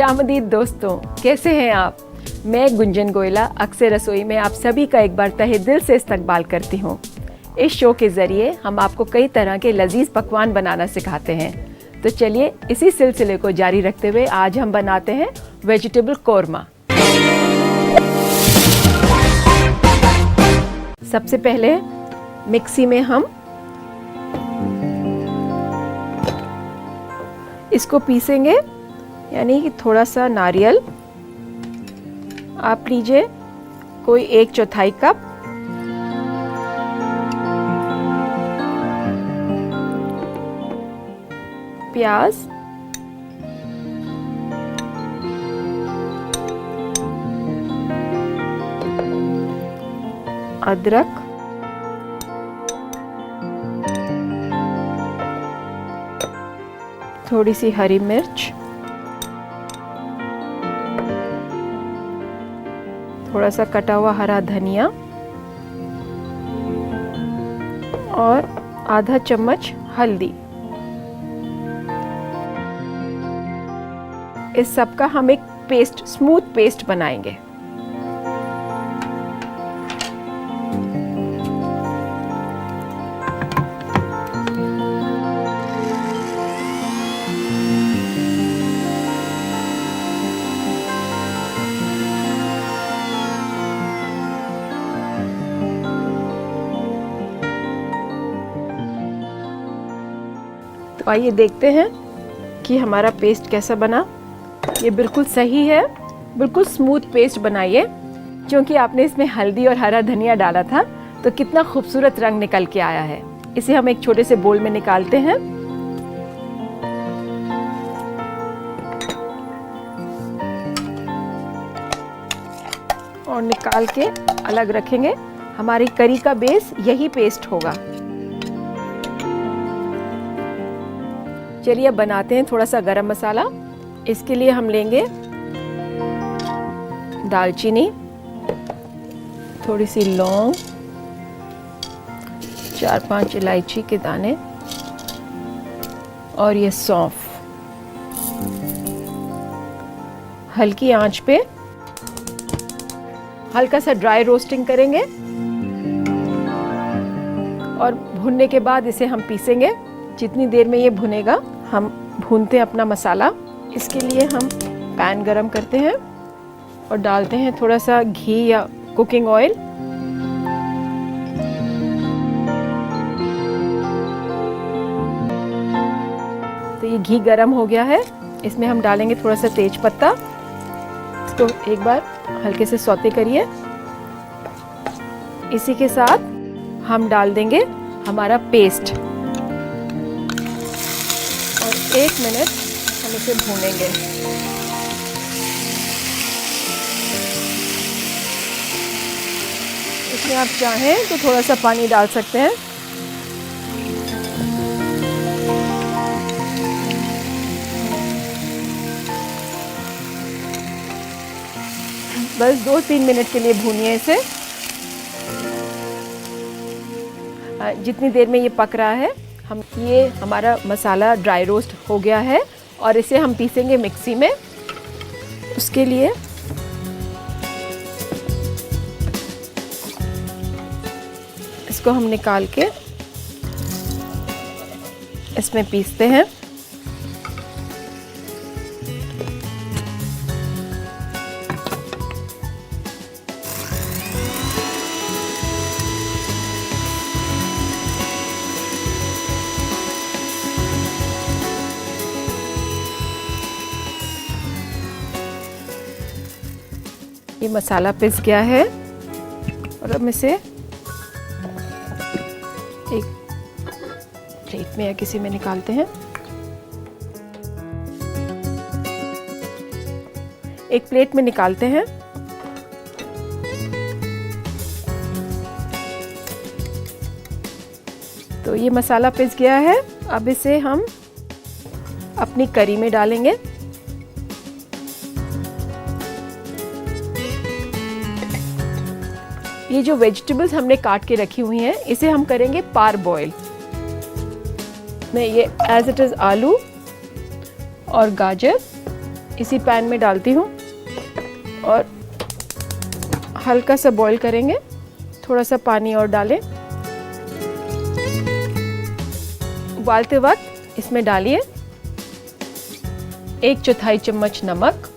खुशामदीद दोस्तों, कैसे हैं आप। मैं गुंजन गोयला अक्सर रसोई में आप सभी का एक बार तहे दिल से इस्तकबाल करती हूँ। इस शो के ज़रिए हम आपको कई तरह के लजीज पकवान बनाना सिखाते हैं। तो चलिए इसी सिलसिले को जारी रखते हुए आज हम बनाते हैं वेजिटेबल कोरमा। सबसे पहले मिक्सी में हम इसको पीसेंगे, यानी कि थोड़ा सा नारियल आप लीजिए, कोई 1/4 कप, प्याज, अदरक, थोड़ी सी हरी मिर्च, थोड़ा सा कटा हुआ हरा धनिया और आधा चम्मच हल्दी। इस सब का हम एक पेस्ट, स्मूथ पेस्ट बनाएंगे। तो आइए देखते हैं कि हमारा पेस्ट कैसा बना। ये बिल्कुल सही है, बिल्कुल स्मूथ पेस्ट बनाइए। क्योंकि आपने इसमें हल्दी और हरा धनिया डाला था तो कितना खूबसूरत रंग निकल के आया है। इसे हम एक छोटे से बोल में निकालते हैं और निकाल के अलग रखेंगे। हमारी करी का बेस यही पेस्ट होगा। चलिए अब बनाते हैं थोड़ा सा गरम मसाला। इसके लिए हम लेंगे दालचीनी, थोड़ी सी लौंग, 4-5 इलायची के दाने और ये सौंफ। हल्की आंच पे हल्का सा ड्राई रोस्टिंग करेंगे और भुनने के बाद इसे हम पीसेंगे। जितनी देर में ये भुनेगा हम भूनते हैं अपना मसाला। इसके लिए हम पैन गरम करते हैं और डालते हैं थोड़ा सा घी या कुकिंग ऑयल। तो ये घी गरम हो गया है, इसमें हम डालेंगे थोड़ा सा तेज पत्ता। इसको एक बार हल्के से सौते करिए। इसी के साथ हम डाल देंगे हमारा पेस्ट और 1 मिनट हम इसे भूनेंगे। इसमें आप चाहें तो थोड़ा सा पानी डाल सकते हैं। बस 2-3 मिनट के लिए भूनिए इसे। जितनी देर में ये पक रहा है, ये हमारा मसाला ड्राई रोस्ट हो गया है और इसे हम पीसेंगे मिक्सी में। उसके लिए इसको हम निकाल के इसमें पीसते हैं। ये मसाला पिस गया है और हम इसे एक प्लेट में या किसी में निकालते हैं। एक प्लेट में निकालते हैं। तो ये मसाला पिस गया है। अब इसे हम अपनी करी में डालेंगे। ये जो वेजिटेबल्स हमने काट के रखी हुई हैं, इसे हम करेंगे पार बॉयल। मैं ये एज इट इज़ आलू और गाजर इसी पैन में डालती हूँ और हल्का सा बॉईल करेंगे। थोड़ा सा पानी और डालें। उबालते वक्त इसमें डालिए 1/4 चम्मच नमक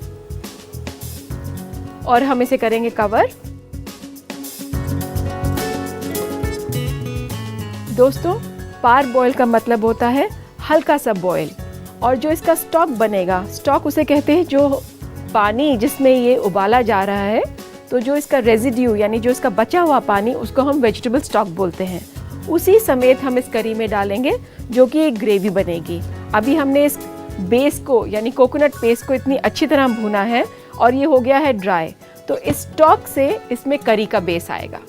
और हम इसे करेंगे कवर। दोस्तों, पार बॉईल का मतलब होता है हल्का सा बॉईल, और जो इसका स्टॉक बनेगा, स्टॉक उसे कहते हैं जो पानी जिसमें ये उबाला जा रहा है, तो जो इसका रेजिड्यू यानी जो इसका बचा हुआ पानी, उसको हम वेजिटेबल स्टॉक बोलते हैं। उसी समेत हम इस करी में डालेंगे जो कि एक ग्रेवी बनेगी। अभी हमने इस बेस को यानी कोकोनट पेस्ट को इतनी अच्छी तरह भूना है और ये हो गया है ड्राई, तो इस स्टॉक से इसमें करी का बेस आएगा।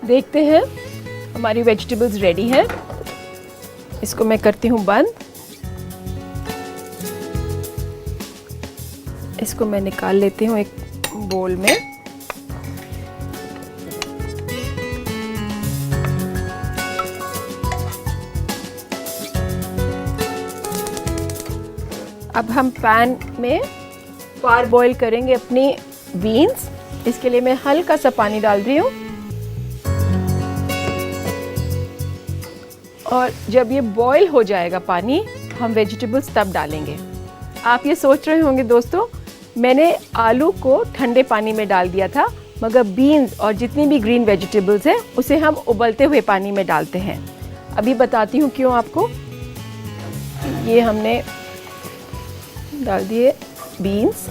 देखते हैं, हमारी वेजिटेबल्स रेडी हैं। इसको मैं करती हूँ बंद। इसको मैं निकाल लेती हूँ एक बोल में। अब हम पैन में पार बॉईल करेंगे अपनी बीन्स। इसके लिए मैं हल्का सा पानी डाल रही हूँ और जब ये बॉईल हो जाएगा पानी, हम वेजिटेबल्स तब डालेंगे। आप ये सोच रहे होंगे दोस्तों, मैंने आलू को ठंडे पानी में डाल दिया था, मगर बीन्स और जितनी भी ग्रीन वेजिटेबल्स हैं उसे हम उबलते हुए पानी में डालते हैं। अभी बताती हूँ क्यों आपको। ये हमने डाल दिए बीन्स।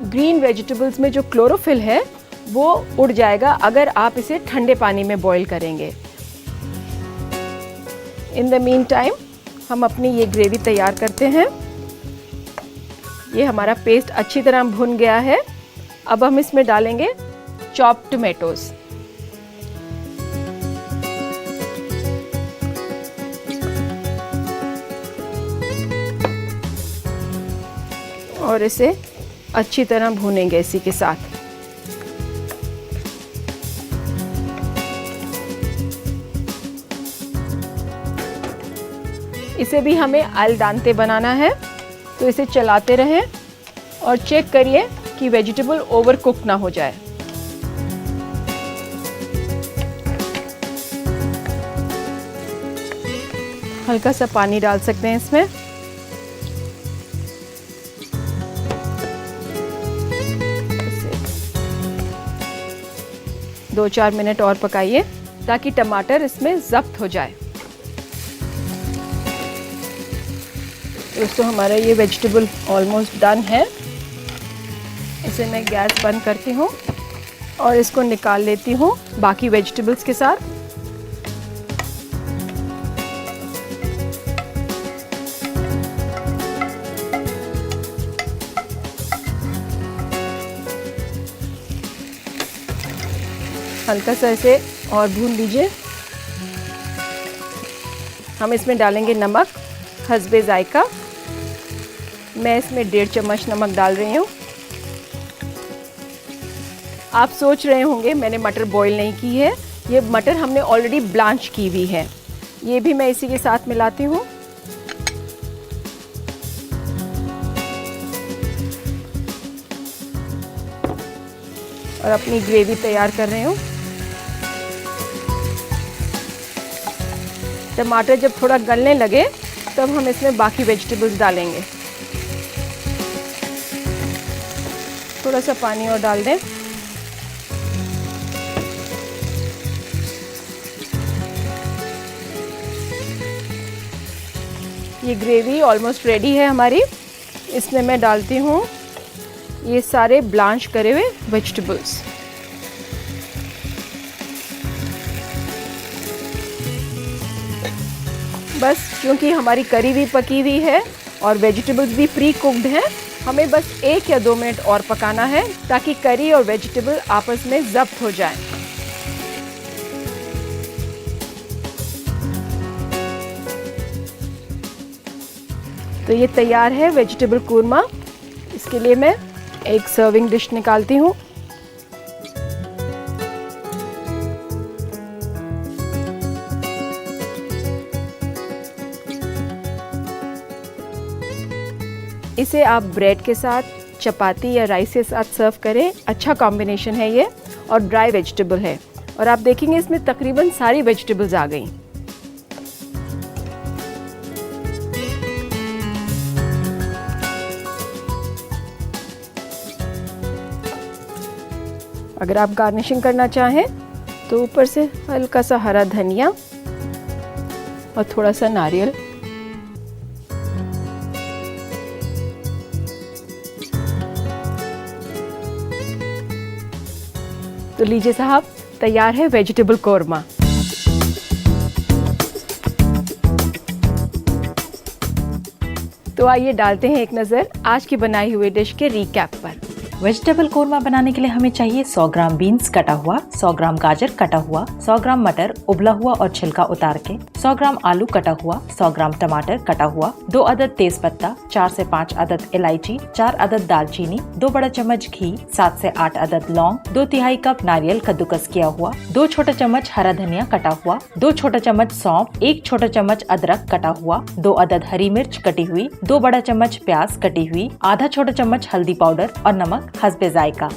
ग्रीन वेजिटेबल्स में जो क्लोरोफिल है वो उड़ जाएगा अगर आप इसे ठंडे पानी में बॉईल करेंगे। इन द मीन टाइम हम अपनी ये ग्रेवी तैयार करते हैं। ये हमारा पेस्ट अच्छी तरह भुन गया है। अब हम इसमें डालेंगे चॉप्ड टोमेटोज। और इसे अच्छी तरह भूनेंगे इसी के साथ। इसे भी हमें अल डांते बनाना है, तो इसे चलाते रहें और चेक करिए कि वेजिटेबल ओवर कुक ना हो जाए। हल्का सा पानी डाल सकते हैं इसमें। दो 4 मिनट और पकाइए ताकि टमाटर इसमें ज़ब्त हो जाए। दोस्तों, हमारा ये वेजिटेबल ऑलमोस्ट डन है। इसे मैं गैस बंद करती हूँ और इसको निकाल लेती हूँ बाकी वेजिटेबल्स के साथ। हल्का सा इसे और भून लीजिए। हम इसमें डालेंगे नमक हस्बे जायका। मैं इसमें 1.5 चम्मच नमक डाल रही हूँ। आप सोच रहे होंगे मैंने मटर बॉईल नहीं की है। ये मटर हमने ऑलरेडी ब्लांच की हुई है। ये भी मैं इसी के साथ मिलाती हूँ। और अपनी ग्रेवी तैयार कर रही हूँ। टमाटर जब थोड़ा गलने लगे तब हम इसमें बाकी वेजिटेबल्स डालेंगे। थोड़ा सा पानी और डाल दें। ये ग्रेवी ऑलमोस्ट रेडी है हमारी। इसमें मैं डालती हूँ ये सारे ब्लांच करे हुए वेजिटेबल्स। बस क्योंकि हमारी करी भी पकी हुई है और वेजिटेबल्स भी प्री कुक्ड हैं, हमें बस 1 या 2 मिनट और पकाना है ताकि करी और वेजिटेबल आपस में ज़ब्त हो जाएं। तो ये तैयार है वेजिटेबल कूरमा। इसके लिए मैं एक सर्विंग डिश निकालती हूँ। इसे आप ब्रेड के साथ, चपाती या राइस के साथ सर्व करें। अच्छा कॉम्बिनेशन है ये और ड्राई वेजिटेबल है और आप देखेंगे इसमें तकरीबन सारी वेजिटेबल्स आ गई। अगर आप गार्निशिंग करना चाहें तो ऊपर से हल्का सा हरा धनिया और थोड़ा सा नारियल। तो लीजिए साहब, तैयार है वेजिटेबल कोरमा। तो आइए डालते हैं एक नज़र आज की बनाई हुई डिश के रिकैप पर। वेजिटेबल कोरमा बनाने के लिए हमें चाहिए 100 ग्राम बीन्स कटा हुआ, 100 ग्राम गाजर कटा हुआ, 100 ग्राम मटर उबला हुआ और छिलका उतार के, 100 ग्राम आलू कटा हुआ, 100 ग्राम टमाटर कटा हुआ, 2 अदद तेज पत्ता, 4 से 5 अदद इलायची, 4 अदद दालचीनी, 2 बड़ा चम्मच घी, 7 से 8 अदद लौंग, 2 तिहाई कप नारियल कद्दूकस किया हुआ, 2 छोटा चम्मच हरा धनिया कटा हुआ, 2 छोटा चम्मच सौंफ, 1 छोटा चम्मच अदरक कटा हुआ, 2 अदद हरी मिर्च कटी हुई, 2 बड़ा चम्मच प्याज कटी हुई, आधा छोटा चम्मच हल्दी पाउडर और नमक हस्बे जायका।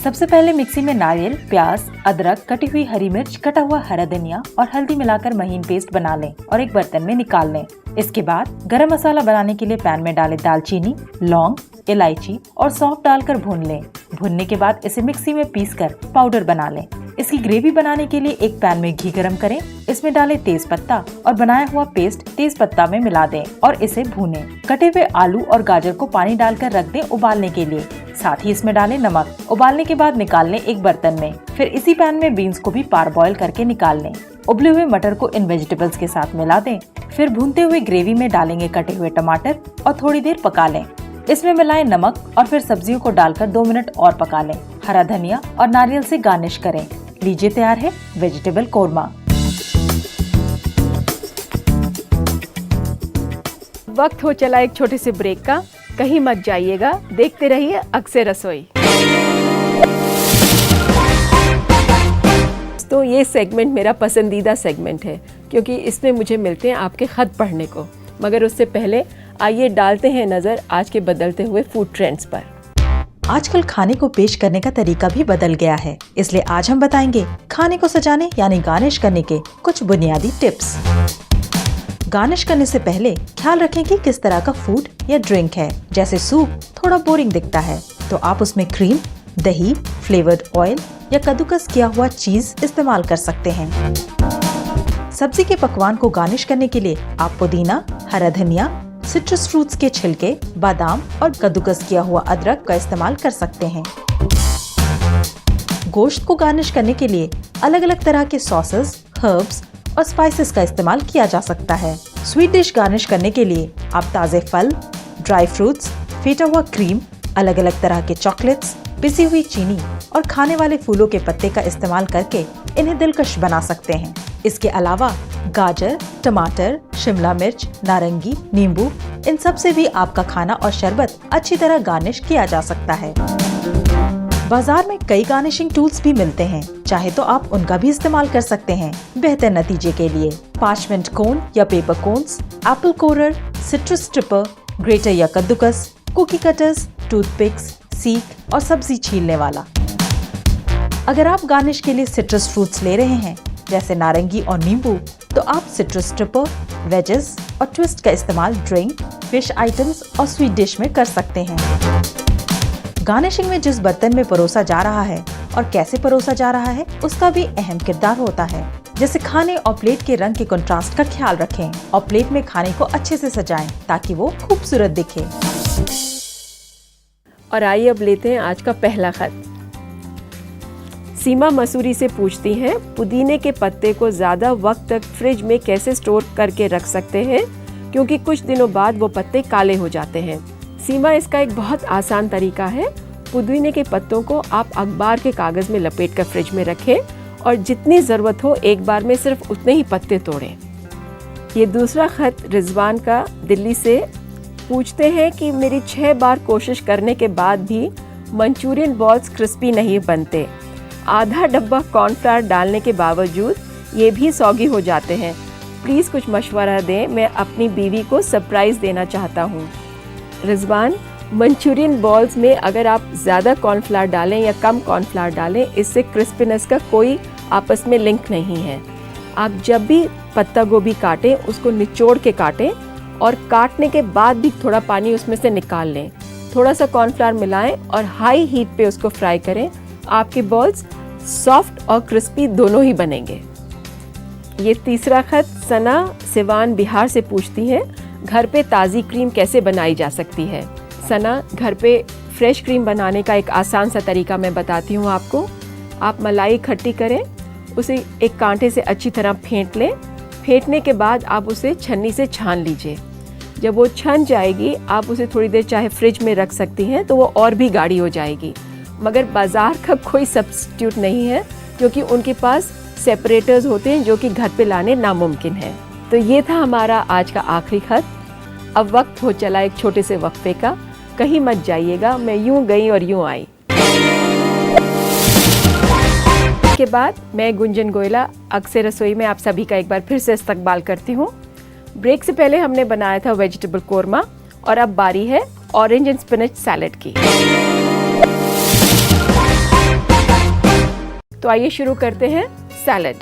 सबसे पहले मिक्सी में नारियल, प्याज, अदरक, कटी हुई हरी मिर्च, कटा हुआ हरा धनिया और हल्दी मिलाकर महीन पेस्ट बना लें और एक बर्तन में निकाल लें। इसके बाद गरम मसाला बनाने के लिए पैन में डालें दालचीनी, लौंग, इलायची और सौंफ डालकर भून लें। भुनने के बाद इसे मिक्सी में पीसकर पाउडर बना लें। इसकी ग्रेवी बनाने के लिए एक पैन में घी गरम करें, इसमें डालें तेज पत्ता और बनाया हुआ पेस्ट तेज पत्ता में मिला दें और इसे भूनें। कटे हुए आलू और गाजर को पानी डालकर रख दें उबालने के लिए। साथ ही इसमें डालें नमक। उबालने के बाद निकाल लें एक बर्तन में। फिर इसी पैन में बीन्स को भी पार बॉयल करके निकाल लें। उबले हुए मटर को इन वेजिटेबल्स के साथ मिला दें। फिर भूनते हुए ग्रेवी में डालेंगे कटे हुए टमाटर और थोड़ी देर पका लें। इसमें मिलाएं नमक और फिर सब्जियों को डालकर 2 मिनट और पका लें। हरा धनिया और नारियल से गार्निश करें। लीजिए तैयार है वेजिटेबल कोरमा। वक्त हो चला एक छोटे से ब्रेक का, कहीं मत जाइएगा, देखते रहिए अक्से रसोई। तो ये सेगमेंट मेरा पसंदीदा सेगमेंट है क्योंकि इसमें मुझे मिलते हैं आपके खत पढ़ने को। मगर उससे पहले आइए डालते हैं नजर आज के बदलते हुए फूड ट्रेंड्स पर। आजकल खाने को पेश करने का तरीका भी बदल गया है, इसलिए आज हम बताएंगे खाने को सजाने यानी गार्निश करने के कुछ बुनियादी टिप्स। गार्निश करने से पहले ख्याल रखें कि किस तरह का फूड या ड्रिंक है। जैसे सूप थोड़ा बोरिंग दिखता है तो आप उसमें क्रीम, दही, फ्लेवर्ड ऑयल या कद्दूकस किया हुआ चीज इस्तेमाल कर सकते हैं। सब्जी के पकवान को गार्निश करने के लिए आप पुदीना, हरा धनिया, सिट्रस फ्रूट्स के छिलके, बादाम और कद्दूकस किया हुआ अदरक का इस्तेमाल कर सकते हैं। गोश्त को गार्निश करने के लिए अलग अलग तरह के सॉसेस, हर्ब्स और स्पाइसेस का इस्तेमाल किया जा सकता है। स्वीट डिश गार्निश करने के लिए आप ताजे फल, ड्राई फ्रूट्स, फेटा हुआ क्रीम, अलग अलग तरह के चॉकलेट्स, पिसी हुई चीनी और खाने वाले फूलों के पत्ते का इस्तेमाल करके इन्हें दिलकश बना सकते हैं। इसके अलावा गाजर, टमाटर, शिमला मिर्च, नारंगी, नींबू, इन सब से भी आपका खाना और शरबत अच्छी तरह गार्निश किया जा सकता है। बाजार में कई गार्निशिंग टूल्स भी मिलते हैं, चाहे तो आप उनका भी इस्तेमाल कर सकते हैं बेहतर नतीजे के लिए। पार्चमेंट कोन या पेपर कोन्स, एप्पल कोरर, सिट्रस स्ट्रिपर, ग्रेटर या कद्दूकस, कुकी कटर्स, टूथपिक्स, सीख और सब्जी छीलने वाला। अगर आप गार्निश के लिए सिट्रस फ्रूट्स ले रहे हैं जैसे नारंगी और नींबू, तो आप सिट्रस स्ट्रिपर, वेजेस और ट्विस्ट का इस्तेमाल ड्रिंक, फिश आइटम्स और स्वीट डिश में कर सकते हैं। गार्निशिंग में जिस बर्तन में परोसा जा रहा है और कैसे परोसा जा रहा है उसका भी अहम किरदार होता है। जैसे खाने और प्लेट के रंग के कंट्रास्ट का ख्याल रखें और प्लेट में खाने को अच्छे से सजाएं ताकि वो खूबसूरत दिखे। और आइए अब लेते हैं आज का पहला खत। सीमा मसूरी से पूछती हैं, पुदीने के पत्ते को ज़्यादा वक्त तक फ्रिज में कैसे स्टोर करके रख सकते हैं क्योंकि कुछ दिनों बाद वो पत्ते काले हो जाते हैं। सीमा, इसका एक बहुत आसान तरीका है। पुदीने के पत्तों को आप अखबार के कागज़ में लपेट कर फ्रिज में रखें और जितनी ज़रूरत हो एक बार में सिर्फ उतने ही पत्ते तोड़ें। ये दूसरा खत रिजवान का दिल्ली से पूछते हैं कि मेरी 6 बार कोशिश करने के बाद भी मंचूरियन बॉल्स क्रिस्पी नहीं बनते। आधा डब्बा कॉर्नफ्लावर डालने के बावजूद ये भी सौगी हो जाते हैं। प्लीज़ कुछ मशवरा दें, मैं अपनी बीवी को सरप्राइज़ देना चाहता हूँ। रिजवान, मंचूरियन बॉल्स में अगर आप ज़्यादा कॉर्नफ्लावर डालें या कम कॉर्नफ्लावर डालें, इससे क्रिस्पीनेस का कोई आपस में लिंक नहीं है। आप जब भी पत्ता गोभी काटें उसको निचोड़ के काटें और काटने के बाद भी थोड़ा पानी उसमें से निकाल लें। थोड़ा सा कॉर्नफ्लावर मिलाएं और हाई हीट पे उसको फ्राई करें। आपके बॉल्स सॉफ्ट और क्रिस्पी दोनों ही बनेंगे। ये तीसरा खत सना सिवान बिहार से पूछती हैं, घर पे ताज़ी क्रीम कैसे बनाई जा सकती है। सना, घर पे फ्रेश क्रीम बनाने का एक आसान सा तरीका मैं बताती हूँ आपको। आप मलाई इकट्ठी करें, उसे एक कांटे से अच्छी तरह फेंट लें। फेंटने के बाद आप उसे छन्नी से छान लीजिए। जब वो छन जाएगी आप उसे थोड़ी देर चाहे फ्रिज में रख सकती हैं, तो वो और भी गाढ़ी हो जाएगी। मगर बाज़ार का कोई सब्स्टिट्यूट नहीं है, क्योंकि उनके पास सेपरेटर्स होते हैं जो कि घर पे लाने नामुमकिन है। तो ये था हमारा आज का आखिरी खत। अब वक्त हो चला एक छोटे से वक्फे का। कहीं मत जाइएगा, मैं यूं गई और यूं आई। के बाद मैं गुंजन गोयला अक्सर रसोई में आप सभी का एक बार फिर से इस्तकबाल करती हूँ। ब्रेक से पहले हमने बनाया था वेजिटेबल कोरमा और अब बारी है ऑरेंज एंड स्पिनच सैलेड की। तो आइए शुरू करते हैं सैलेड।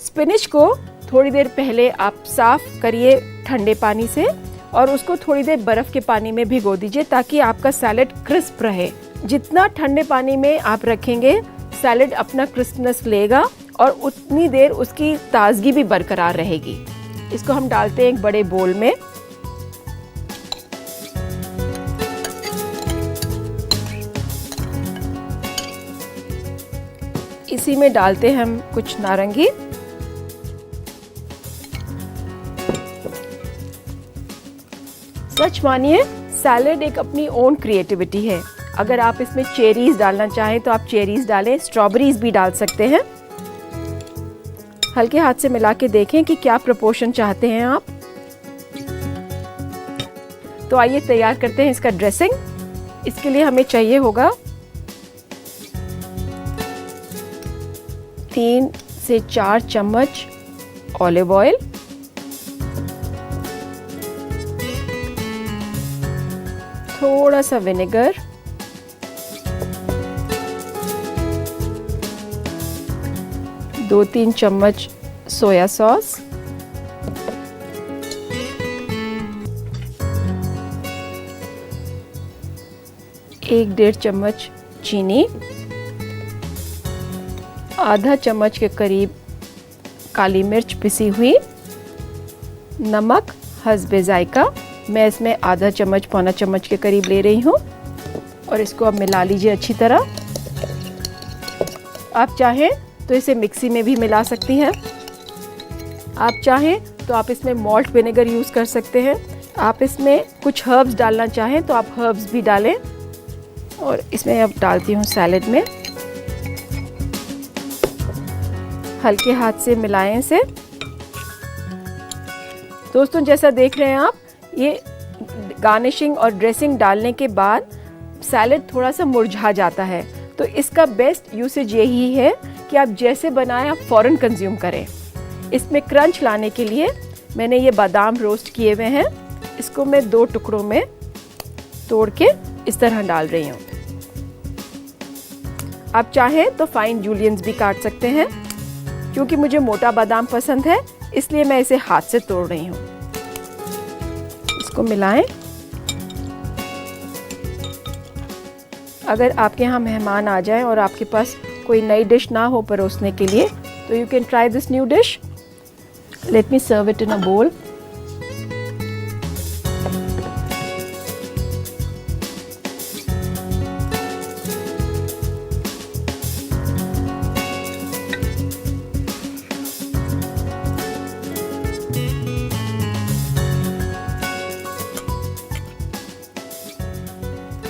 स्पिनच को थोड़ी देर पहले आप साफ करिए ठंडे पानी से और उसको थोड़ी देर बर्फ के पानी में भिगो दीजिए ताकि आपका सैलेड क्रिस्प रहे। जितना ठंडे पानी में आप रखेंगे सैलेड अपना क्रिस्पनेस लेगा और उतनी देर उसकी ताजगी भी बरकरार रहेगी। इसको हम डालते हैं एक बड़े बोल में। इसी में डालते हैं हम कुछ नारंगी, सच मानिए सैलेड एक अपनी ओन क्रिएटिविटी है। अगर आप इसमें चेरीज डालना चाहें तो आप चेरीज डालें, स्ट्रॉबेरीज भी डाल सकते हैं। हल्के हाथ से मिला के देखें कि क्या प्रोपोर्शन चाहते हैं आप। तो आइए तैयार करते हैं इसका ड्रेसिंग। इसके लिए हमें चाहिए होगा 3 से 4 चम्मच ऑलिव ऑयल, थोड़ा सा विनेगर, दो 3 चम्मच सोया सॉस, 1-1.5 चम्मच चीनी, आधा चम्मच के करीब काली मिर्च पिसी हुई, नमक हस्बे जायका। मैं इसमें आधा चम्मच पौना चम्मच के करीब ले रही हूँ और इसको अब मिला लीजिए अच्छी तरह। आप चाहें तो इसे मिक्सी में भी मिला सकती हैं। आप चाहें तो आप इसमें मॉल्ट विनेगर यूज़ कर सकते हैं। आप इसमें कुछ हर्ब्स डालना चाहें तो आप हर्ब्स भी डालें। और इसमें अब डालती हूँ सैलेड में। हल्के हाथ से मिलाएं इसे। दोस्तों जैसा देख रहे हैं आप, ये गार्निशिंग और ड्रेसिंग डालने के बाद सैलेड थोड़ा सा मुरझा जाता है। तो इसका बेस्ट यूसेज यही है कि आप जैसे बनाएं आप फ़ौरन कंज्यूम करें। इसमें क्रंच लाने के लिए मैंने ये बादाम रोस्ट किए हुए हैं, इसको मैं 2 टुकड़ों में तोड़ के इस तरह डाल रही हूँ। आप चाहें तो फाइन जूलियंस भी काट सकते हैं। क्योंकि मुझे मोटा बादाम पसंद है इसलिए मैं इसे हाथ से तोड़ रही हूँ। इसको मिलाएं। अगर आपके यहाँ मेहमान आ जाएं और आपके पास कोई नई डिश ना हो परोसने के लिए तो you can try this new dish. Let me serve it in a bowl.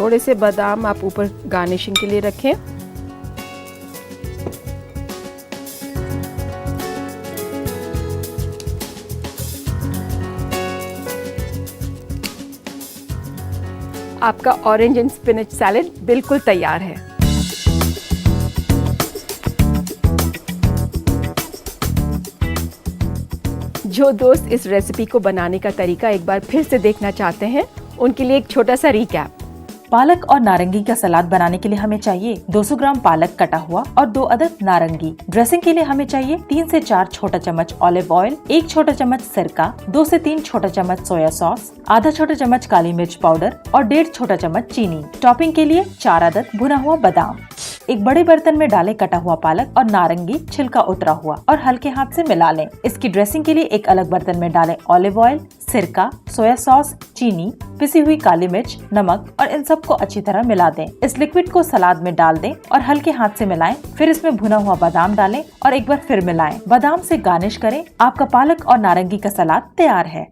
थोड़े से बादाम आप ऊपर गार्निशिंग के लिए रखें। आपका ऑरेंज एंड स्पिनच सैलेड बिल्कुल तैयार है। जो दोस्त इस रेसिपी को बनाने का तरीका एक बार फिर से देखना चाहते हैं उनके लिए एक छोटा सा रिकैप। पालक और नारंगी का सलाद बनाने के लिए हमें चाहिए 200 ग्राम पालक कटा हुआ और 2 अदद नारंगी। ड्रेसिंग के लिए हमें चाहिए 3 से 4 छोटा चम्मच ऑलिव ऑयल, 1 छोटा चम्मच सिरका, 2 से 3 छोटा चम्मच सोया सॉस, आधा छोटा चम्मच काली मिर्च पाउडर और 1.5 छोटा चम्मच चीनी। टॉपिंग के लिए 4 अदद भुना हुआ बादाम। एक बड़े बर्तन में डालें कटा हुआ पालक और नारंगी छिलका उतरा हुआ और हल्के हाथ से मिला लें। इसकी ड्रेसिंग के लिए एक अलग बर्तन में डालें ऑलिव ऑयल, सिरका, सोया सॉस, चीनी, पिसी हुई काली मिर्च, नमक और इन सबको अच्छी तरह मिला दें। इस लिक्विड को सलाद में डाल दें और हल्के हाथ से मिलाएं। फिर इसमें भुना हुआ बादाम डालें और एक बार फिर मिलाएं। बादाम से गार्निश करें। आपका पालक और नारंगी का सलाद तैयार है।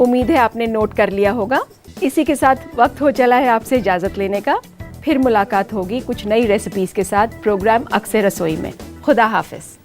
उम्मीद है आपने नोट कर लिया होगा। इसी के साथ वक्त हो चला है आपसे इजाजत लेने का। फिर मुलाकात होगी कुछ नई रेसिपीज के साथ प्रोग्राम अक्से रसोई में। खुदा हाफिज।